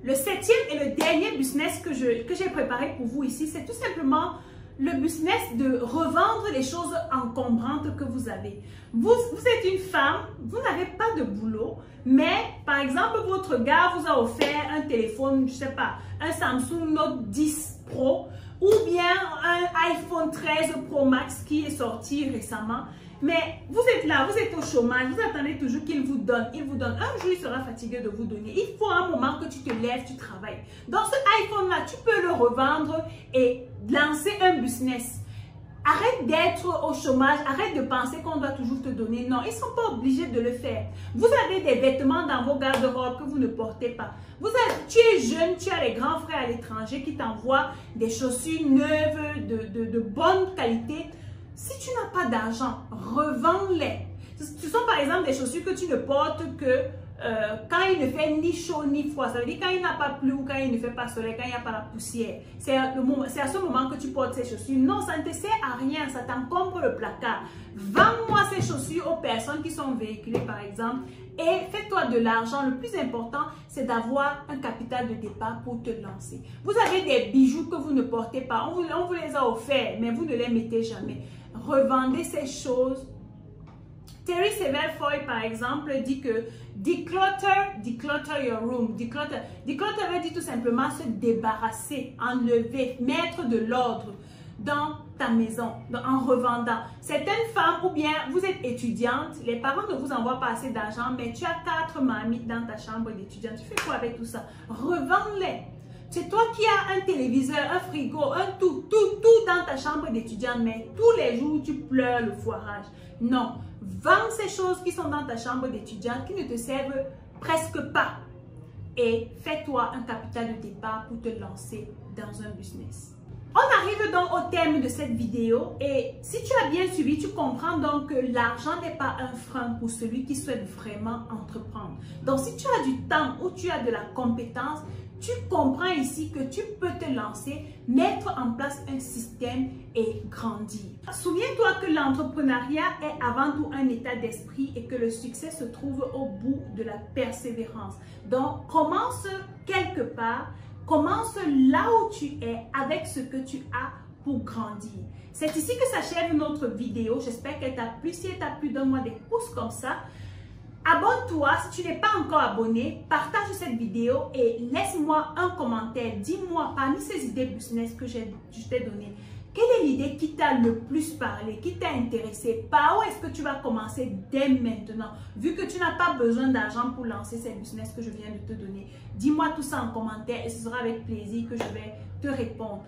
Le septième et le dernier business que j'ai préparé pour vous ici, c'est tout simplement le business de revendre les choses encombrantes que vous avez. Vous êtes une femme, vous n'avez pas de boulot, mais par exemple, votre gars vous a offert un téléphone, je ne sais pas, un Samsung Note 10 Pro ou bien un iPhone 13 Pro Max qui est sorti récemment. Mais vous êtes là, vous êtes au chômage, vous attendez toujours qu'il vous donne. Il vous donne. Un jour, il sera fatigué de vous donner. Il faut un moment que tu te lèves, tu travailles. Dans ce iPhone-là, tu peux le revendre et lancer un business. Arrête d'être au chômage, arrête de penser qu'on doit toujours te donner. Non, ils ne sont pas obligés de le faire. Vous avez des vêtements dans vos garde-robes que vous ne portez pas. Tu es jeune, tu as les grands frères à l'étranger qui t'envoient des chaussures neuves de bonne qualité. Si tu n'as pas d'argent, revends-les. Ce sont par exemple des chaussures que tu ne portes que quand il ne fait ni chaud ni froid. Ça veut dire quand il n'a pas plu ou quand il ne fait pas soleil, quand il n'y a pas la poussière. C'est à ce moment que tu portes ces chaussures. Non, ça ne te sert à rien, ça t'encombre le placard. Vends-moi ces chaussures aux personnes qui sont véhiculées par exemple et fais-toi de l'argent. Le plus important, c'est d'avoir un capital de départ pour te lancer. Vous avez des bijoux que vous ne portez pas. On vous les a offerts, mais vous ne les mettez jamais. Revendez ces choses. Terry Severfoy, par exemple, dit que declutter your room. Declutter veut dire tout simplement se débarrasser, enlever, mettre de l'ordre dans ta maison, en revendant. Certaines femmes, ou bien vous êtes étudiante, les parents ne vous envoient pas assez d'argent, mais tu as 4 marmites dans ta chambre d'étudiante. Tu fais quoi avec tout ça? Revends-les. C'est toi qui as un téléviseur, un frigo, un tout dans ta chambre d'étudiante, mais tous les jours, tu pleures le foirage. Non, vends ces choses qui sont dans ta chambre d'étudiante, qui ne te servent presque pas. Et fais-toi un capital de départ pour te lancer dans un business. On arrive donc au terme de cette vidéo et si tu as bien suivi, tu comprends donc que l'argent n'est pas un frein pour celui qui souhaite vraiment entreprendre. Donc si tu as du temps ou tu as de la compétence, tu comprends ici que tu peux te lancer, mettre en place un système et grandir. Souviens-toi que l'entrepreneuriat est avant tout un état d'esprit et que le succès se trouve au bout de la persévérance. Donc, commence quelque part, commence là où tu es avec ce que tu as pour grandir. C'est ici que s'achève notre vidéo. J'espère qu'elle t'a plu. Si elle t'a plu, donne-moi des pouces comme ça. Abonne-toi si tu n'es pas encore abonné, partage cette vidéo et laisse-moi un commentaire. Dis-moi parmi ces idées business que je t'ai données, quelle est l'idée qui t'a le plus parlé, qui t'a intéressé? Par où est-ce que tu vas commencer dès maintenant? Vu que tu n'as pas besoin d'argent pour lancer ces business que je viens de te donner, dis-moi tout ça en commentaire et ce sera avec plaisir que je vais te répondre.